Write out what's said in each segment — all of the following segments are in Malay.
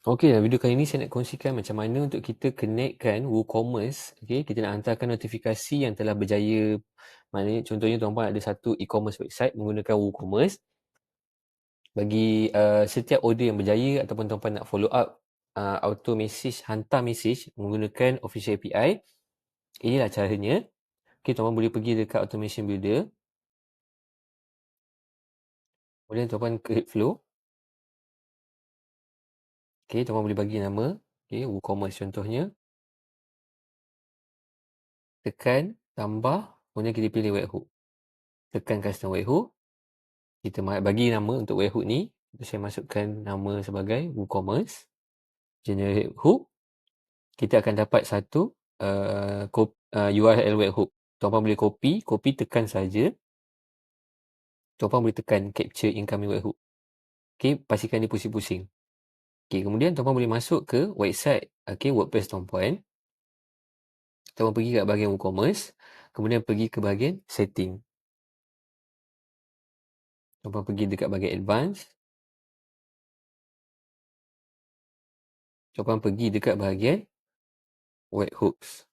Okey, dalam video kali ini saya nak kongsikan macam mana untuk kita connectkan WooCommerce. Okey, kita nak hantarkan notifikasi yang telah berjaya. Maknanya contohnya tuan-puan ada satu e-commerce website menggunakan WooCommerce. Bagi setiap order yang berjaya ataupun tuan-puan nak follow up auto message, hantar message menggunakan official API. Inilah caranya. Okey, tuan-puan boleh pergi dekat Automation Builder. Kemudian tuan-puan klik flow. Okey, tuan-puan boleh bagi nama. Okey, WooCommerce contohnya. Tekan, tambah, kemudian kita pilih webhook. Tekan custom webhook. Kita bagi nama untuk webhook ni. Saya masukkan nama sebagai WooCommerce. Generate hook. Kita akan dapat satu URL webhook. Tuan-puan boleh copy tekan saja. Tuan-puan boleh tekan capture incoming webhook. Okey, pastikan dia pusing-pusing. Okey, kemudian tuan-puan boleh masuk ke website WordPress tuan-puan. Tuan-puan pergi ke bahagian WooCommerce, kemudian pergi ke bahagian setting. Tuan-puan pergi dekat bahagian advanced. Tuan-puan pergi dekat bahagian webhooks.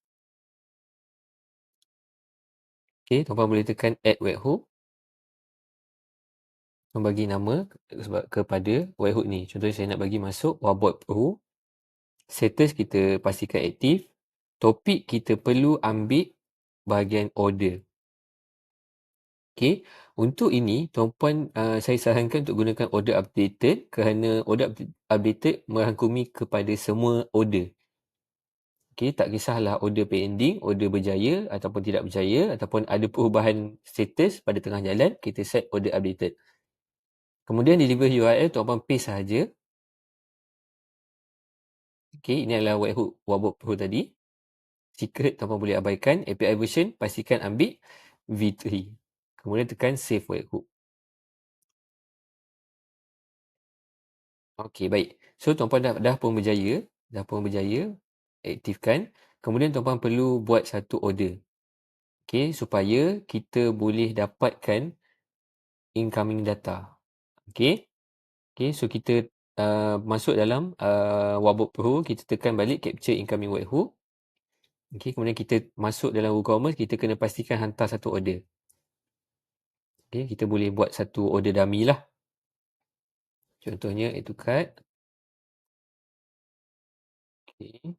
Okey, tuan-puan boleh tekan add webhook. Bagi nama kepada webhook ni. Contohnya saya nak bagi masuk Wabot Pro. Status kita pastikan aktif. Topik kita perlu ambil bahagian order. Okey, untuk ini tuan-puan saya sarankan untuk gunakan order updated kerana order updated merangkumi kepada semua order. Okey, tak kisahlah order pending, order berjaya ataupun tidak berjaya ataupun ada perubahan status pada tengah jalan, kita set order updated. Kemudian deliver URL tuan-puan paste sahaja. Okey, ini adalah webhook Wabot Pro tadi. Secret tuan-puan boleh abaikan. API version pastikan ambil V3. Kemudian tekan save webhook. Okey, baik. So tuan-puan dah pun berjaya, aktifkan. Kemudian tuan-puan perlu buat satu order. Okey, supaya kita boleh dapatkan incoming data. Okey. Okey, so kita masuk dalam Wabot Pro, kita tekan balik capture incoming webhook. Okey, kemudian kita masuk dalam WooCommerce, kita kena pastikan hantar satu order. Okey, kita boleh buat satu order dummy lah. Contohnya add to cart. Okey.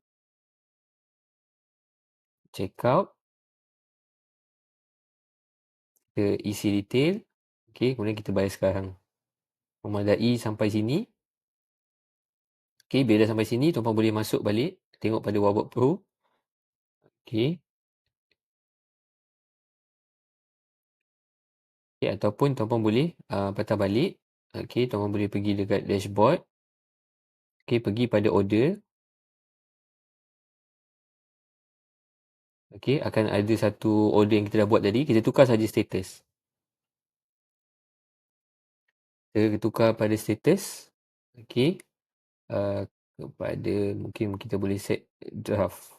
Checkout. Kita isi detail. Okey, kemudian kita bayar sekarang. Memadai sampai sini. Okey, bila dah sampai sini, tuan-puan boleh masuk balik. Tengok pada Wabot Pro. Okey. Okay, ataupun tuan-puan boleh patah balik. Okey, tuan-puan boleh pergi dekat dashboard. Okey, pergi pada order. Okey, akan ada satu order yang kita dah buat tadi. Kita tukar saja status. Kita tukar pada status. Okey. Kepada mungkin kita boleh set draft.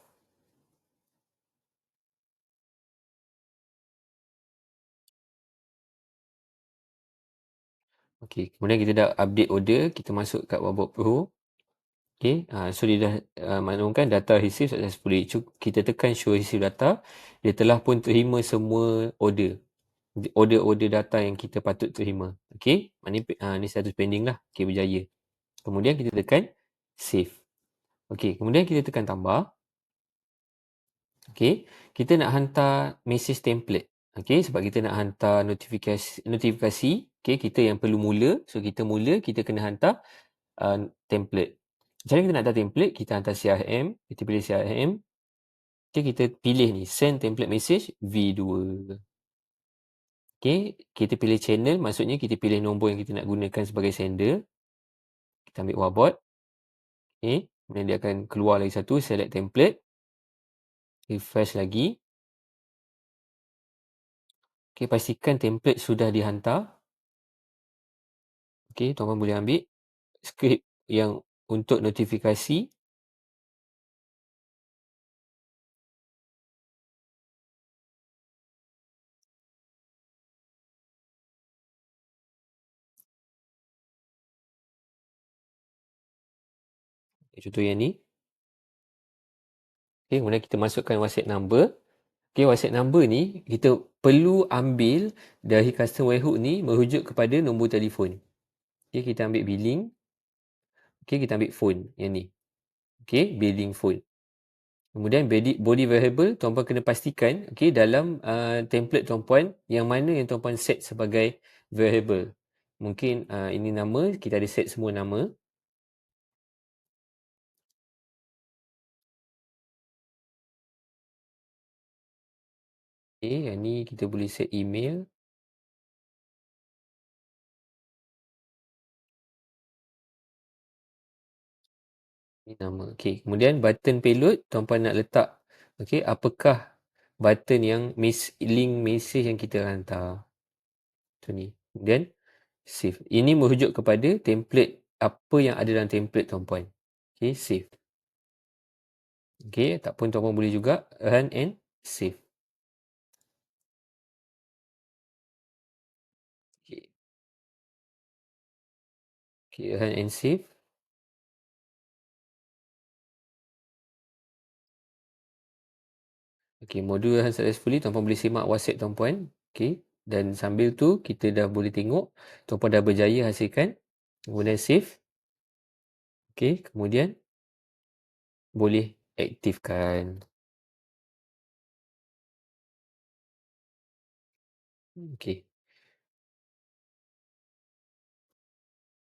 Okey, kemudian kita dah update order. Kita masuk kat Wabot Pro. Okey, so dia dah maklumkan data receive successfully. Kita tekan show receive data. Dia telah pun terima semua order. Order data yang kita patut terima. Okey, maknanya ni status pending lah. Okey, berjaya. Kemudian kita tekan save. Okey, kemudian kita tekan tambah. Okey, kita nak hantar message template. Okey, sebab kita nak hantar notifikasi. Okey, kita yang perlu mula. So kita kena hantar template. Macam mana kita nak hantar template? Kita hantar CRM. Kita pilih CRM. Okey, kita pilih ni send template message V2. Okey, kita pilih channel, maksudnya kita pilih nombor yang kita nak gunakan sebagai sender. Kita ambil Wabot. Okey, kemudian dia akan keluar lagi satu, select template. Refresh lagi. Okey, pastikan template sudah dihantar. Okey, tuan-tuan boleh ambil skrip yang untuk notifikasi. Contoh yang ni. Okey, kemudian kita masukkan WhatsApp number. Okey, WhatsApp number ni kita perlu ambil dari custom webhook ni merujuk kepada nombor telefon. Okey, kita ambil billing. Okey, kita ambil phone yang ni. Okey, billing phone. Kemudian body variable tuan-puan kena pastikan okey dalam template tuan-puan yang mana yang tuan-puan set sebagai variable. Mungkin ini nama, kita ada set semua nama. Okey, yang ni kita boleh set email. Ini nama. Okey, kemudian button payload tuan-puan nak letak okey apakah button yang link message yang kita hantar. Tu ni. Kemudian save. Ini merujuk kepada template apa yang ada dalam template tuan-puan. Okey, save. Okey, ataupun tuan-puan boleh juga run and save. Okey. Okey, run and save. Okey, modul run successfully, tuan-puan boleh simak WhatsApp tuan-puan. Okey, dan sambil tu kita dah boleh tengok tuan-puan dah berjaya hasilkan. Kemudian save. Okey, kemudian boleh aktifkan. Okey.